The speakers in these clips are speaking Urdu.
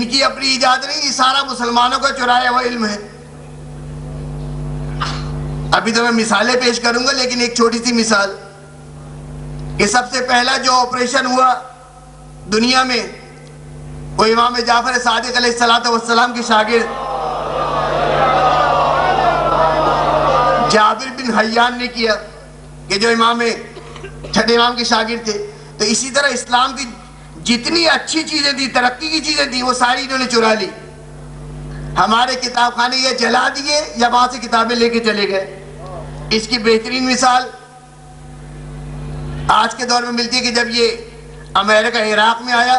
ان کی اپنی ایجاد نہیں، یہ سارا مسلمانوں کا چرایا ہوا علم ہے۔ ابھی تو میں مثالیں پیش کروں گا، لیکن ایک چھوٹی سی مثال کہ سب سے پہلا جو آپریشن ہوا دنیا میں وہ امام جعفر صادق علیہ السلام کے شاگرد جابر بن حیان نے کیا، کہ جو چھٹے امام کے شاگرد تھے۔ تو اسی طرح اسلام کی جتنی اچھی چیزیں تھی، ترقی کی چیزیں تھی، وہ ساری انہوں نے چرا لی۔ ہمارے کتاب خانے یا جلا دیے یا وہاں سے کتابیں لے کے چلے گئے۔ اس کی بہترین مثال آج کے دور میں ملتی ہے کہ جب یہ امریکہ عراق میں آیا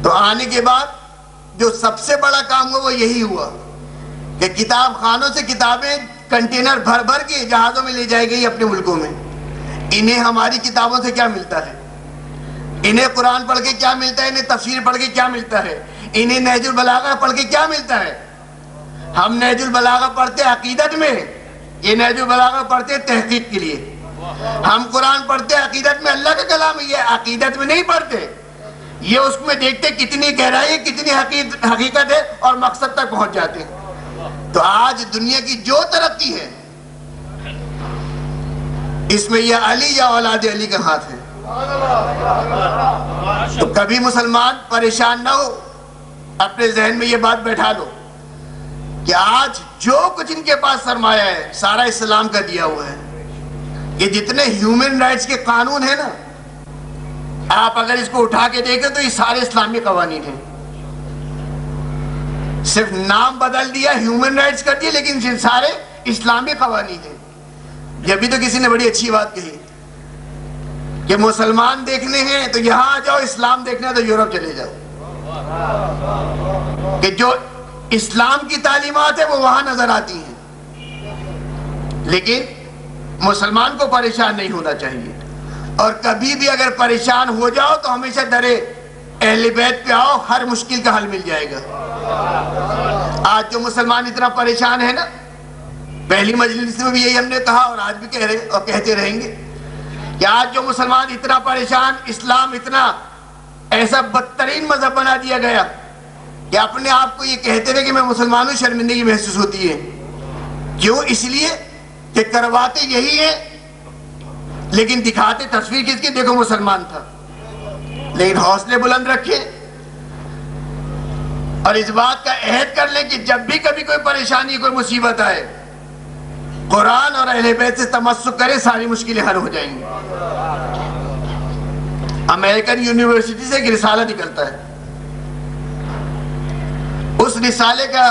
تو آنے کے بعد جو سب سے بڑا کام ہوا وہ یہی ہوا کہ کتاب خانوں سے کتابیں کنٹینر بھر بھر کے جہازوں میں لے جائے گئی اپنے ملکوں میں۔ انہیں ہماری کتابوں سے کیا ملتا ہے؟ انہیں قرآن پڑھ کے کیا ملتا ہے؟ انہیں تفسیر پڑھ کے کیا ملتا ہے؟ انہیں نہج البلاغہ پڑھ کے کیا ملتا ہے؟ ہم نہج البلاغہ پڑھتے عقیدت میں، یہ نہج البلاغہ پڑھتے تحقیق کے لیے۔ ہم قرآن پڑھتے عقیدت میں، اللہ کا کلام ہے، یہ عقیدت میں نہیں پڑھتے، یہ اس میں دیکھتے کتنی گہرائی ہے، کتنی حقیقت ہے، اور مقصد تک پہنچ جاتے ہیں۔ تو آج دنیا کی جو ترقی ہے اس میں یا علی یا اولاد علی کا ہاتھ ہے۔ تو کبھی مسلمان پریشان نہ ہو، اپنے ذہن میں یہ بات بیٹھا لو کہ آج جو کچھ ان کے پاس سرمایہ ہے سارا اسلام کا دیا ہوا ہے۔ یہ جتنے ہیومن رائٹس کے قانون ہیں نا، آپ اگر اس کو اٹھا کے دیکھیں تو یہ سارے اسلامی قوانین ہیں، صرف نام بدل دیا، ہیومن رائٹس کر دیا، لیکن یہ سارے اسلامی قوانین ہیں۔ یہ بھی تو کسی نے بڑی اچھی بات کہی کہ مسلمان دیکھنے ہیں تو یہاں آ جاؤ، اسلام دیکھنا ہے تو یورپ چلے جاؤ، کہ جو اسلام کی تعلیمات ہے وہ وہاں نظر آتی ہیں۔ لیکن مسلمان کو پریشان نہیں ہونا چاہیے، اور کبھی بھی اگر پریشان ہو جاؤ تو ہمیشہ درے اہل بیت پہ آؤ، ہر مشکل کا حل مل جائے گا۔ آج جو مسلمان اتنا پریشان ہے نا، پہلی مجلس میں بھی یہی ہم نے کہا اور آج بھی کہہ رہے اور کہتے رہیں گے کہ آج جو مسلمان اتنا پریشان، اسلام اتنا ایسا بدترین مذہب بنا دیا گیا کہ اپنے آپ کو یہ کہتے رہے کہ میں مسلمان ہوں، شرمندگی محسوس ہوتی ہے۔ کیوں؟ اس لیے کہ کرواتے یہی ہے لیکن دکھاتے تصویر کس کی؟ دیکھو مسلمان تھا۔ لیکن حوصلے بلند رکھیں اور اس بات کا عہد کر لیں کہ جب بھی کبھی کوئی پریشانی، کوئی مصیبت آئے، قرآن اور اہل بیت سے تمسک کریں، ساری مشکلیں حل ہو جائیں گی۔ امریکن یونیورسٹی سے ایک رسالہ نکلتا ہے، اس رسالے کا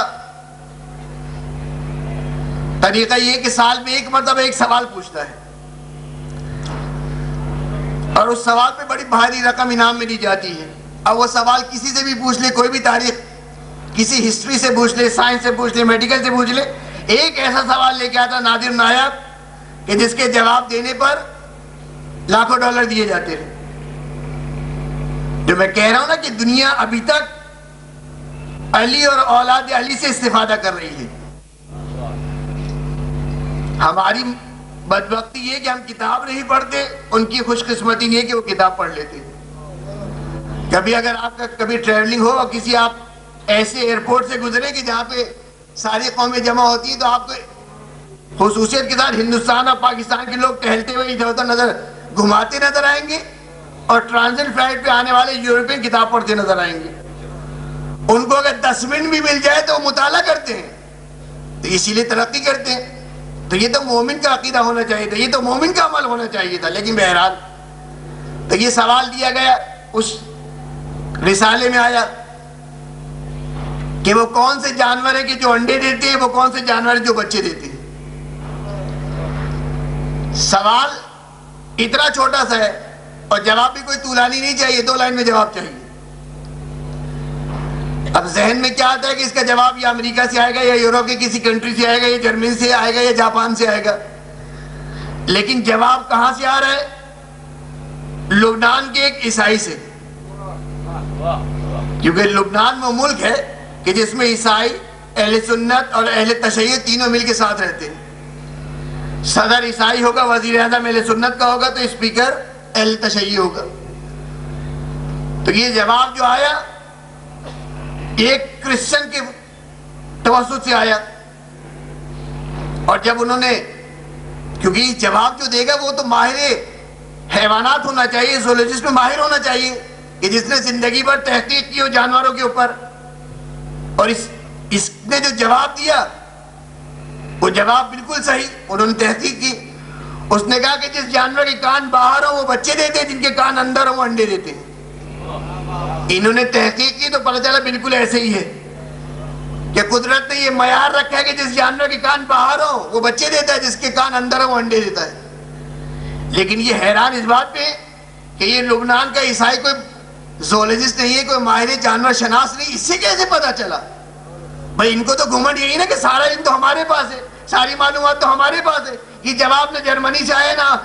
طریقہ یہ کہ سال میں ایک مرتبہ ایک سوال پوچھتا ہے، اور اس سوال پہ بڑی بھاری رقم انعام میں دی جاتی ہے۔ اب وہ سوال کسی سے بھی پوچھ لے، کوئی بھی تاریخ، کسی ہسٹری سے پوچھ لے، سائنس سے پوچھ لے، میڈیکل سے پوچھ لے، ایک ایسا سوال لے کے آتا نادر نایاب کہ جس کے جواب دینے پر لاکھوں ڈالر دیے جاتے ہیں۔ جو میں کہہ رہا ہوں نا کہ دنیا ابھی تک علی اور اولاد علی سے استفادہ کر رہی ہے۔ ہماری بدبختی یہ کہ ہم کتاب نہیں پڑھتے، ان کی خوش قسمتی یہ کہ وہ کتاب پڑھ لیتے۔ کبھی اگر آپ کا کبھی ٹریولنگ ہو اور کسی آپ ایسے ایئرپورٹ سے گزرے کہ جہاں پہ ساری قومیں جمع ہوتی ہیں، تو آپ کو خصوصیت کے ساتھ ہندوستان اور پاکستان کے لوگ ٹہلتے ہوئے ادھر ادھر نظر گھماتے نظر آئیں گے، اور ٹرانزٹ فلائٹ پہ آنے والے یورپین کتاب پڑھتے نظر آئیں گے۔ ان کو اگر 10 منٹ بھی مل جائے تو وہ مطالعہ کرتے ہیں، تو اسی لیے ترقی کرتے ہیں۔ تو یہ تو مومن کا عقیدہ ہونا چاہیے تھا، یہ تو مومن کا عمل ہونا چاہیے تھا، لیکن بہرحال تو یہ سوال دیا گیا، اس رسالے میں آیا کہ وہ کون سے جانور ہیں کہ جو انڈے دیتے ہیں، وہ کون سے جانور ہیں جو بچے دیتے ہیں۔ سوال اتنا چھوٹا سا ہے اور جواب بھی کوئی طولانی نہیں چاہیے، 2 لائن میں جواب چاہیے۔ اب ذہن میں کیا آتا ہے کہ اس کا جواب یا امریکہ سے آئے گا، یا یورپ کے کسی کنٹری سے آئے گا، یا جرمنی سے آئے گا، یا جاپان سے آئے گا۔ لیکن جواب کہاں سے آ رہا ہے؟ لبنان کے ایک عیسائی سے، کیونکہ لبنان وہ ملک ہے کہ جس میں عیسائی، اہل سنت اور اہل تشیع تینوں مل کے ساتھ رہتے ہیں۔ صدر عیسائی ہوگا، وزیر اعظم اہل سنت کا ہوگا، تو اسپیکر اہل تشیع ہوگا۔ تو یہ جواب جو آیا ایک کرسچن کے توسط سے آیا، اور جب انہوں نے، کیونکہ جواب جو دے گا وہ تو ماہر حیوانات ہونا چاہیے، زولوجسٹ میں ماہر ہونا چاہیے، کہ جس نے زندگی بھر تحقیق کی ہو جانوروں کے اوپر، اور اس نے جو جواب دیا وہ جواب بالکل صحیح، انہوں نے تحقیق کی۔ اس نے کہا کہ جس جانور کے کان باہر ہوں وہ بچے دیتے ہیں، جن کے کان اندر ہوں وہ انڈے دیتے ہیں۔ انہوں نے تحقیق کی تو پتہ چلا بالکل ایسے ہی ہے، کہ قدرت نے یہ معیار رکھا ہے کہ جس جانور کے کان باہر ہوں وہ بچے دیتا ہے، جس کے کان اندر ہوں وہ انڈے دیتا ہے۔ لیکن یہ حیران اس بات پہ کہ یہ لبنان کا عیسائی کوئی زولوجسٹ نہیں ہے، کوئی ماہر جانور شناس نہیں، اس سے کیسے پتا چلا؟ بھائی ان کو تو گھمنڈ یہی نا کہ سارا علم تو ہمارے پاس ہے، ساری معلومات تو ہمارے پاس ہے۔ یہ جواب نہ جرمنی سے آیا، نہ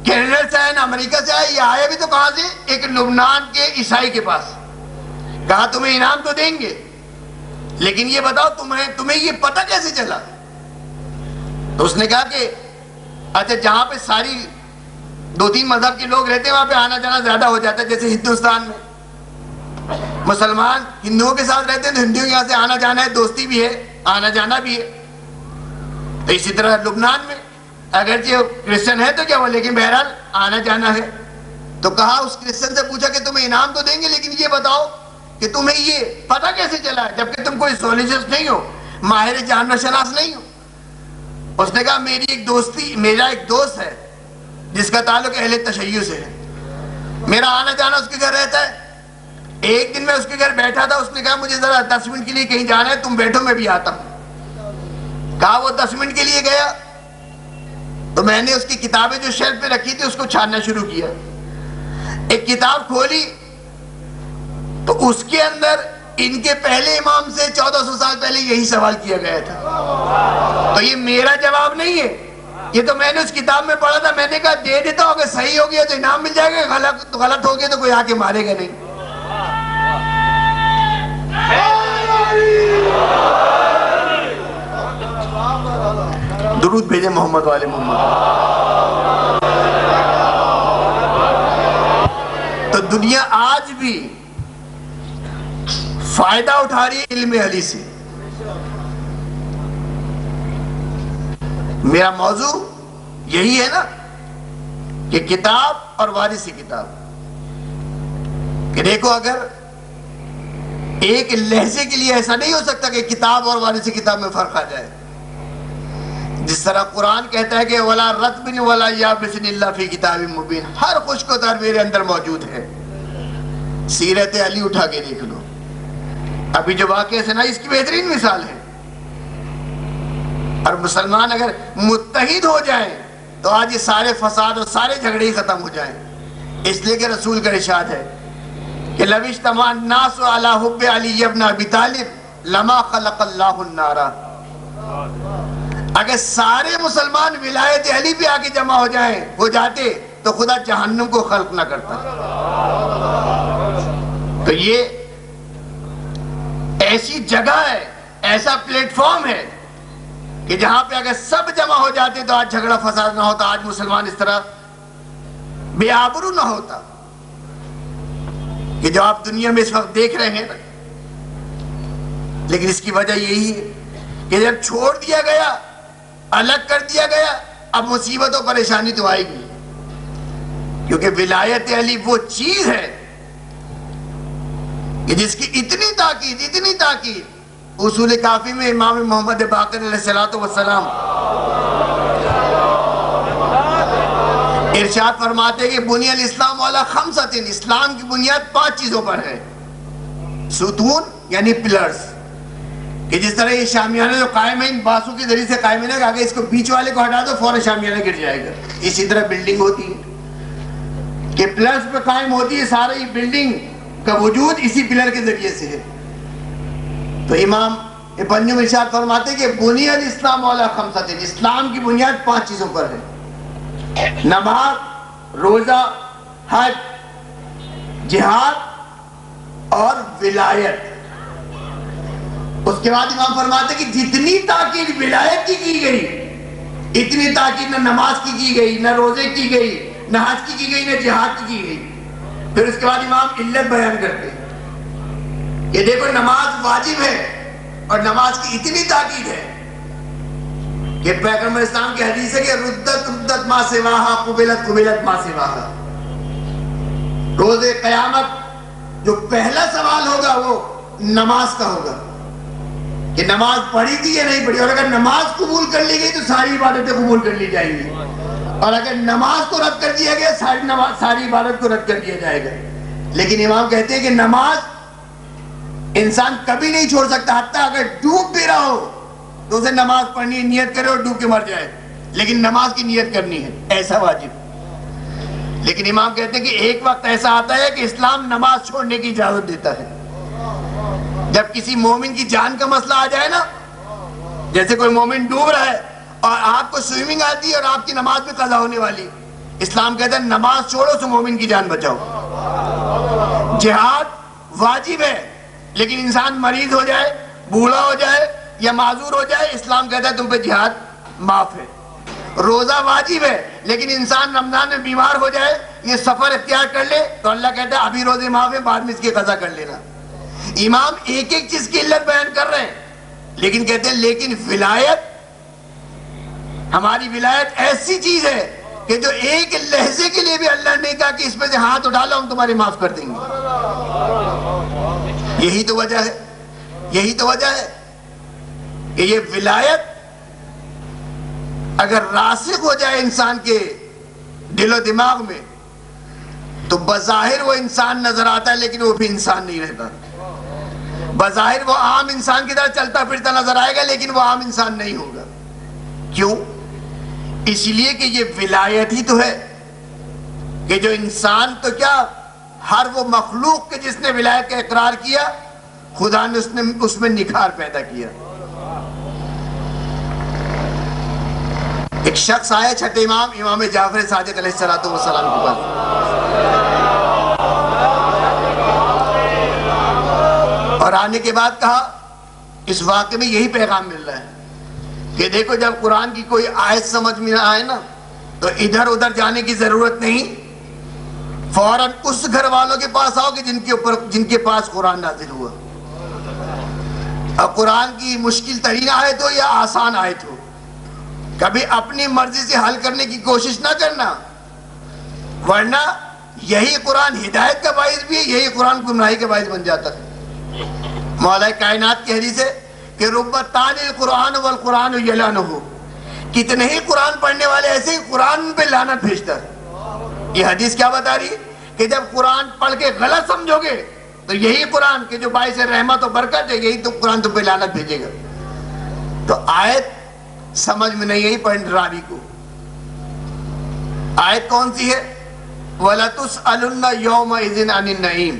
کینیڈا سے آیا، نہ امریکہ سے آیا، یہ آیا بھی تو کہاں سے؟ ایک لبنان کے عیسائی کے پاس۔ کہا تمہیں انعام تو دیں گے، لیکن یہ بتاؤ تمہیں یہ پتہ کیسے چلا؟ تو اس نے کہا کہ اچھا جہاں پہ ساری 2-3 مذہب کے لوگ رہتے ہیں وہاں پہ آنا جانا زیادہ ہو جاتا ہے، جیسے ہندوستان میں مسلمان ہندوؤں کے ساتھ رہتے ہیں تو ہندوؤں یہاں سے آنا جانا ہے، دوستی بھی ہے، آنا جانا بھی ہے۔ تو اسی طرح لبنان میں اگرچہ کرسچن ہے تو کیا ہوا، لیکن بہرحال آنا جانا ہے۔ تو کہا اس کرسچن سے پوچھا کہ تمہیں انعام تو دیں گے، لیکن یہ بتاؤ کہ تمہیں یہ پتہ کیسے چلا ہے جبکہ تم کوئی زولوجسٹ نہیں ہو، ماہر جانور شناس نہیں ہو؟ اس نے کہا میرا ایک دوست ہے جس کا تعلق اہل تشیع سے ہے، میرا آنا جانا اس کے گھر رہتا ہے۔ ایک دن میں اس کے گھر بیٹھا تھا، اس نے کہا مجھے ذرا 10 منٹ کے لیے کہیں جانا ہے، تم بیٹھو میں بھی آتا ہوں۔ کہا وہ 10 منٹ کے لیے گیا تو میں نے اس کی کتابیں جو شیلف پہ رکھی تھی اس کو چھاننا شروع کیا۔ ایک کتاب کھولی تو اس کے اندر ان کے پہلے امام سے 1400 سال پہلے یہی سوال کیا گیا تھا۔ تو یہ میرا جواب نہیں ہے، یہ تو میں نے اس کتاب میں پڑھا تھا۔ میں نے کہا دے دیتا ہوں، اگر صحیح ہو گیا تو انعام مل جائے گا، غلط ہو گیا تو کوئی آ کے مارے گا نہیں۔ درود بھیجے محمد والے محمد۔ تو دنیا آج بھی فائدہ اٹھا رہی ہے علم علی سے۔ میرا موضوع یہی ہے نا کہ کتاب اور وارث کتاب، کہ دیکھو اگر ایک لہجے کے لیے ایسا نہیں ہو سکتا کہ کتاب اور وارث کتاب میں فرق آ جائے۔ جس طرح قرآن کہتا ہے کہ وَلَا رَطْبٍ وَلَا يَابِسٍ إِلَّا فِي کِتَابٍ مُبِينٍ، ہر خشک و تر میرے اندر موجود ہے۔ سیرت علی اٹھا کے دیکھ لو، ابھی جو واقعہ سنا اس کی بہترین مثال ہے۔ اور مسلمان اگر متحد ہو جائیں تو آج یہ سارے فساد اور سارے جھگڑے ہی ختم ہو جائیں۔ اس لیے کہ رسول کا ارشاد ہے کہ لَوِ اجْتَمَعَ النَّاسُ عَلَىٰ حُبِّ عَلِيِّ بْنِ أَبِي طَالِبٍ لَمَا خَلَقَ اللَّهُ النَّارَ۔ اگر سارے مسلمان ولایت علی پہ آ کے جمع ہو جاتے تو خدا جہنم کو خلق نہ کرتا۔ تو یہ ایسی جگہ ہے، ایسا پلیٹ فارم ہے کہ جہاں پہ اگر سب جمع ہو جاتے تو آج جھگڑا فساد نہ ہوتا، آج مسلمان اس طرح بے آبرو نہ ہوتا کہ جو آپ دنیا میں اس وقت دیکھ رہے ہیں۔ لیکن اس کی وجہ یہی ہے کہ جب چھوڑ دیا گیا، الگ کر دیا گیا، اب مصیبت و پریشانی تو آئے گی، کیونکہ ولایت علی وہ چیز ہے کہ جس کی اتنی تاکید اصول کافی میں امام محمد باقر علیہ السلام ارشاد فرماتے کہ بنی الاسلام علی خمسۃ، اسلام کی بنیاد 5 چیزوں پر ہے۔ ستون یعنی پلرز، کہ جس طرح یہ شامیانہ جو قائم ہے ان باسوں کے ذریعے سے قائم ہے نا، کہ اگر اس کو بیچ والے کو ہٹا دو فوراً شامیانہ گر جائے گا۔ اسی طرح بلڈنگ ہوتی ہے کہ پلرز پہ قائم ہوتی ہے، سارا یہ بلڈنگ کا وجود اسی پلر کے ذریعے سے ہے۔ تو امام ابن ارشاد فرماتے کہ بنی الاسلام علی خمسۃ، اسلام کی بنیاد 5 چیزوں پر ہے: نماز، روزہ، حج، جہاد اور ولایت۔ اس کے بعد امام فرماتے کہ جتنی تاکید ولایت کی گئی، اتنی تاکید نہ نماز کی گئی، نہ روزے کی گئی، نہ حج کی گئی، نہ جہاد کی گئی۔ پھر اس کے بعد امام علت بیان کرتے یہ دیکھو نماز واجب ہے اور نماز کی اتنی تاکید ہے کہ پیغمبر اسلام کی حدیث ہے کہ ردت ما سواہا قبلت ما سواہا. روز قیامت جو پہلا سوال ہوگا وہ نماز کا ہوگا کہ نماز پڑھی تھی یا نہیں پڑھی, اور اگر نماز قبول کر لی گئی تو ساری عبادتیں قبول کر لی جائیں گی, اور اگر نماز کو رد کر دیا گیا ساری عبادت کو رد کر دیا جائے گا. لیکن امام کہتے ہیں کہ نماز انسان کبھی نہیں چھوڑ سکتا, حتیٰ اگر ڈوب بھی رہا ہو تو اسے نماز پڑھنی ہے, نیت کرے اور ڈوب کے مر جائے, لیکن نماز کی نیت کرنی ہے, ایسا واجب. لیکن امام کہتے ہیں کہ ایک وقت ایسا آتا ہے کہ اسلام نماز چھوڑنے کی اجازت دیتا ہے. جب کسی مومن کی جان کا مسئلہ آ جائے نا, جیسے کوئی مومن ڈوب رہا ہے اور آپ کو سوئمنگ آتی ہے اور آپ کی نماز بھی قضا ہونے والی, اسلام کہتا ہے نماز چھوڑو تو مومن کی جان بچاؤ. جہاد واجب ہے, لیکن انسان مریض ہو جائے, بوڑھا ہو جائے یا معذور ہو جائے, اسلام کہتا ہے تم پہ جہاد معاف ہے. روزہ واجب ہے, لیکن انسان رمضان میں بیمار ہو جائے, یہ سفر اختیار کر لے تو اللہ کہتا ہے ابھی روزے معاف ہے, بعد میں اس کی قضا کر لینا. امام ایک ایک چیز کی علت بیان کر رہے ہیں, لیکن کہتے ہیں لیکن ولایت, ہماری ولایت ایسی چیز ہے کہ جو ایک لہجے کے لیے بھی اللہ نے کہا کہ اس پہ سے ہاتھ اٹھا لو, ہم تمہارے معاف کر دیں گے. یہی تو وجہ ہے, یہی تو وجہ ہے کہ یہ ولایت اگر راسخ ہو جائے انسان کے دل و دماغ میں تو بظاہر وہ انسان نظر آتا ہے, لیکن وہ بھی انسان نہیں رہتا. بظاہر وہ عام انسان کی طرح چلتا پھرتا نظر آئے گا, لیکن وہ عام انسان نہیں ہوگا. کیوں؟ اس لیے کہ یہ ولایت ہی تو ہے کہ جو انسان تو کیا, ہر وہ مخلوق کے جس نے ولایت کا اقرار کیا, خدا نے اس میں نکھار پیدا کیا. ایک شخص آیا چھٹے امام, امام جعفر صادق علیہ السلام کے پاس, اور آنے کے بعد کہا, اس واقعے میں یہی پیغام مل رہا ہے کہ دیکھو جب قرآن کی کوئی آیت سمجھ میں نہ آئے نا تو ادھر ادھر جانے کی ضرورت نہیں, فوراً اس گھر والوں کے پاس آؤ کہ جن کے پاس قرآن نازل ہوا. اب قرآن کی مشکل ترین آیت ہو یا آسان آیت ہو, کبھی اپنی مرضی سے حل کرنے کی کوشش نہ کرنا, ورنہ یہی قرآن ہدایت کا باعث بھی ہے, یہی قرآن گمراہی کا باعث بن جاتا ہے. مولا کائنات کی حدیث ہے کہ رب تالی القرآن والقرآن یلعنہ, کتنے ہی قرآن پڑھنے والے ایسے ہی قرآن پہ لعنت بھیجتا ہے. یہ حدیث کیا بتا رہی ہے کہ جب قرآن پڑھ کے غلط سمجھو گے تو یہی قرآن کے جو باعث رحمت و برکت ہے, یہی تو قرآن تم پہ لعنت بھیجے گا. تو آیت سمجھ میں نہیں آئی پڑھنے راوی کو. آیت کون سی ہے؟ وَلَتُسْأَلُنَّ يَوْمَئِذٍ عَنِ النَّعِيمِ,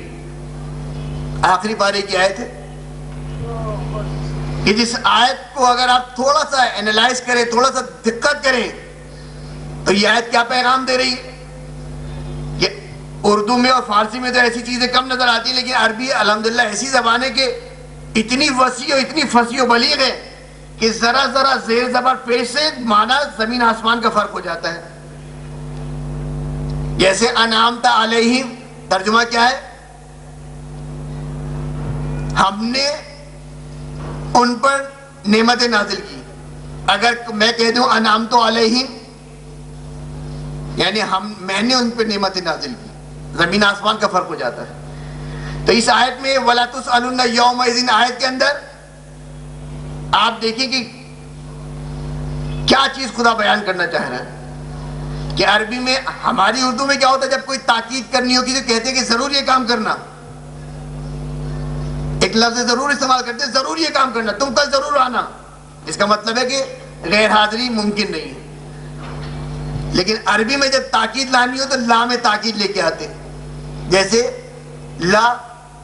آخری پارے کی آیت ہے. کہ جس آیت کو اگر آپ تھوڑا سا اینالائز کریں, تھوڑا سا دقت کریں, تو یہ آیت کیا پیغام دے رہی ہے؟ کہ اردو میں اور فارسی میں تو ایسی چیزیں کم نظر آتی ہیں, لیکن عربی الحمدللہ ایسی زبان ہے کہ اتنی وسیع اور اتنی فصیح و بلیغ ہے کہ ذرا ذرا زیر زبر پیش سے معنی زمین آسمان کا فرق ہو جاتا ہے. جیسے انعمت علیہم, ترجمہ کیا ہے؟ ہم نے ان پر نعمتیں نازل کی. اگر میں کہہ دوں انعمت علیہم, یعنی میں نے ان پر نعمتیں نازل کی, زمین آسمان کا فرق ہو جاتا ہے. تو اس آیت میں وَلَا تُسْأَلُنَّ يَوْمَئِذٍ آیت کے اندر آپ دیکھیں کہ کیا چیز خدا بیان کرنا چاہ رہا ہے. کہ عربی میں, ہماری اردو میں کیا ہوتا ہے, جب کوئی تاکید کرنی ہوگی تو کہتے ہیں کہ ضرور یہ کام کرنا, ایک لفظ ضرور استعمال کرتے ہیں, ضرور یہ کام کرنا, تم کل ضرور آنا. اس کا مطلب ہے کہ غیر حاضری ممکن نہیں ہے. لیکن عربی میں جب تاکید لانی ہو تو لا میں تاکید لے کے آتے ہیں, جیسے لا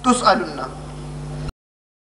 تسألن,